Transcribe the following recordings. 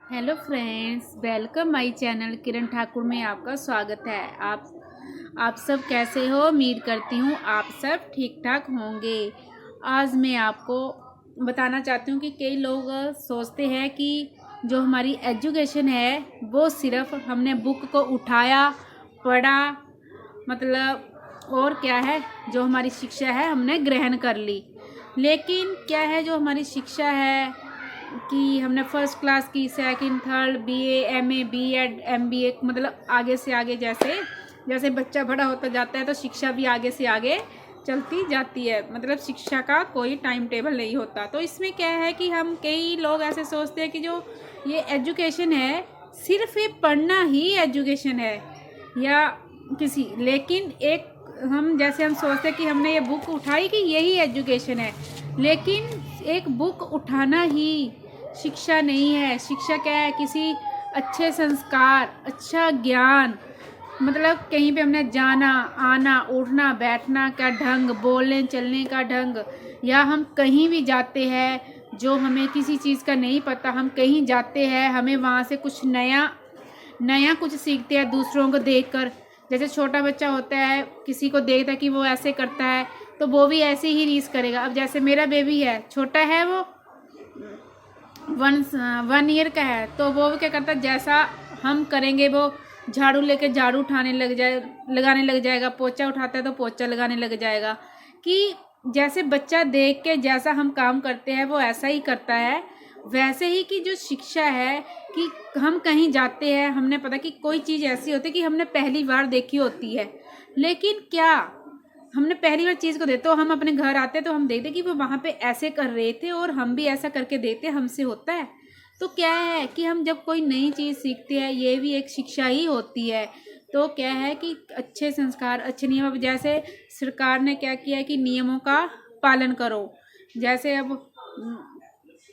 Hello friends, welcome my channel Kiran Thakur में आपका स्वागत है। आप सब कैसे हो? उम्मीद करती हूँ आप सब ठीक ठाक होंगे। आज मैं आपको बताना चाहती हूँ कि कई लोग सोचते हैं कि जो हमारी एजुकेशन है वो सिर्फ हमने बुक को उठाया, पढ़ा, मतलब और क्या है, जो हमारी शिक्षा है हमने ग्रहण कर ली। लेकिन क्या है, जो हमारी शिक्षा है कि हमने फर्स्ट क्लास की, second, third, BA, MA, BEd, MBA, मतलब आगे से आगे जैसे जैसे बच्चा बड़ा होता जाता है तो शिक्षा भी आगे से आगे चलती जाती है। मतलब शिक्षा का कोई टाइम टेबल नहीं होता। तो इसमें क्या है कि हम कई लोग ऐसे सोचते हैं कि जो ये एजुकेशन है सिर्फ ये पढ़ना ही एजुकेशन है या किसी, लेकिन एक हम सोचते हैं कि हमने ये बुक उठाई कि यही एजुकेशन है, लेकिन एक बुक उठाना ही शिक्षा नहीं है। शिक्षा क्या है? किसी अच्छे संस्कार, अच्छा ज्ञान, मतलब कहीं पे हमने जाना, आना, उठना, बैठना का ढंग, बोलने चलने का ढंग, या हम कहीं भी जाते हैं जो हमें किसी चीज़ का नहीं पता, हम कहीं जाते हैं हमें वहाँ से कुछ नया नया कुछ सीखते हैं दूसरों को देखकर। जैसे छोटा बच्चा होता है, किसी को देखता है कि वो ऐसे करता है तो वो भी ऐसे ही रीस करेगा। अब जैसे मेरा बेबी है, छोटा है, वो 1 ईयर का है, तो वो क्या करता है, जैसा हम करेंगे वो झाड़ू लेके झाड़ू लगाने लग जाएगा, पोछा उठाता है तो पोछा लगाने लग जाएगा। कि जैसे बच्चा देख के जैसा हम काम करते हैं वो ऐसा ही करता है। वैसे ही कि जो शिक्षा है कि हम कहीं जाते हैं, हमने पता कि कोई चीज़ ऐसी होती है कि हमने पहली बार देखी होती है, लेकिन क्या हमने पहली बार चीज़ को देखते तो हम अपने घर आते तो हम देखते कि वो वहाँ पे ऐसे कर रहे थे और हम भी ऐसा करके देखते, हमसे होता है। तो क्या है कि हम जब कोई नई चीज़ सीखते हैं, ये भी एक शिक्षा ही होती है। तो क्या है कि अच्छे संस्कार, अच्छे नियम, अब जैसे सरकार ने क्या किया है कि नियमों का पालन करो। जैसे अब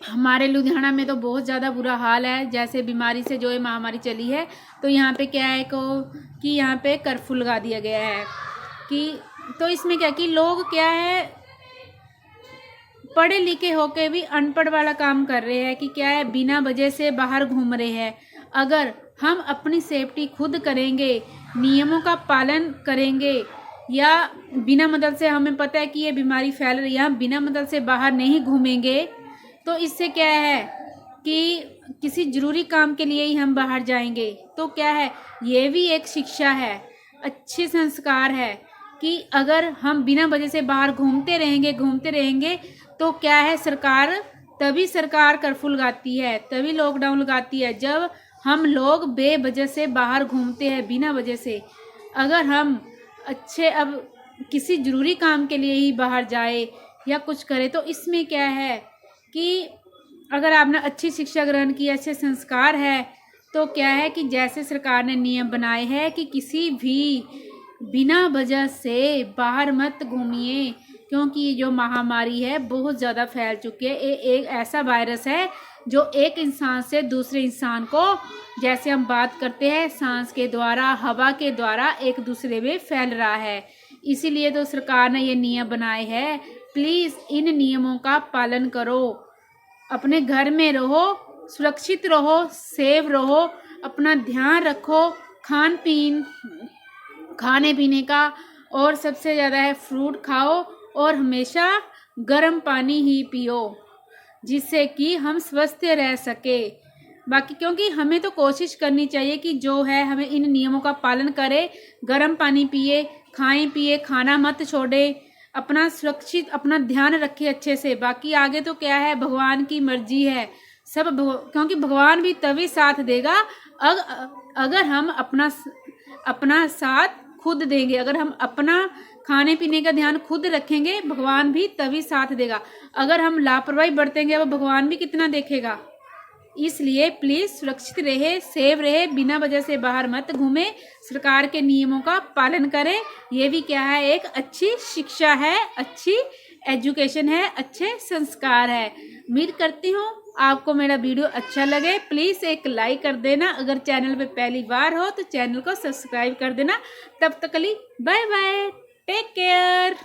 हमारे लुधियाना में तो बहुत ज़्यादा बुरा हाल है। जैसे बीमारी से जो ये महामारी चली है, तो यहाँ पे क्या है कि यहाँ पे कर्फ्यू लगा दिया गया है कि, तो इसमें क्या कि लोग क्या है, पढ़े लिखे होके भी अनपढ़ वाला काम कर रहे हैं। कि क्या है, बिना वजह से बाहर घूम रहे हैं। अगर हम अपनी सेफ्टी खुद करेंगे, नियमों का पालन करेंगे, या बिना मतलब से हमें पता है कि ये बीमारी फैल रही है, हम बिना मतलब से बाहर नहीं घूमेंगे, तो इससे क्या है कि किसी जरूरी काम के लिए ही हम बाहर जाएंगे। तो क्या है, ये भी एक शिक्षा है, अच्छे संस्कार है। कि अगर हम बिना वजह से बाहर घूमते रहेंगे तो क्या है, तभी सरकार कर्फ्यू लगाती है, तभी लॉकडाउन लगाती है, जब हम लोग बेवजह से बाहर घूमते हैं बिना वजह से। अगर हम अब किसी जरूरी काम के लिए ही बाहर जाए या कुछ करे, तो इसमें क्या है कि अगर आपने अच्छी शिक्षा ग्रहण की, अच्छे संस्कार है, तो क्या है कि जैसे सरकार ने नियम बनाए हैं कि किसी भी बिना वजह से बाहर मत घूमिए, क्योंकि ये जो महामारी है बहुत ज़्यादा फैल चुकी है। ये एक ऐसा वायरस है जो एक इंसान से दूसरे इंसान को, जैसे हम बात करते हैं, सांस के द्वारा, हवा के द्वारा एक दूसरे में फैल रहा है। इसीलिए तो सरकार ने ये नियम बनाए हैं। प्लीज़ इन नियमों का पालन करो, अपने घर में रहो, सुरक्षित रहो, सेफ रहो, अपना ध्यान रखो, खाने पीने का, और सबसे ज़्यादा है फ्रूट खाओ, और हमेशा गर्म पानी ही पियो, जिससे कि हम स्वस्थ रह सके। बाकी क्योंकि हमें तो कोशिश करनी चाहिए कि जो है हमें इन नियमों का पालन करें, गर्म पानी पिए, खाएं पिए, खाना मत छोड़े, अपना सुरक्षित, अपना ध्यान रखें अच्छे से। बाकी आगे तो क्या है, भगवान की मर्जी है क्योंकि भगवान भी तभी साथ देगा अगर हम अपना साथ खुद देंगे। अगर हम अपना खाने पीने का ध्यान खुद रखेंगे, भगवान भी तभी साथ देगा। अगर हम लापरवाही बरतेंगे, वो भगवान भी कितना देखेगा। इसलिए प्लीज़ सुरक्षित रहे, सेफ रहे, बिना वजह से बाहर मत घूमे, सरकार के नियमों का पालन करें। ये भी क्या है, एक अच्छी शिक्षा है, अच्छी एजुकेशन है, अच्छे संस्कार है। उम्मीद करती हूँ आपको मेरा वीडियो अच्छा लगे। प्लीज़ एक लाइक कर देना। अगर चैनल पे पहली बार हो तो चैनल को सब्सक्राइब कर देना। तब तक के लिए बाय बाय, टेक केयर।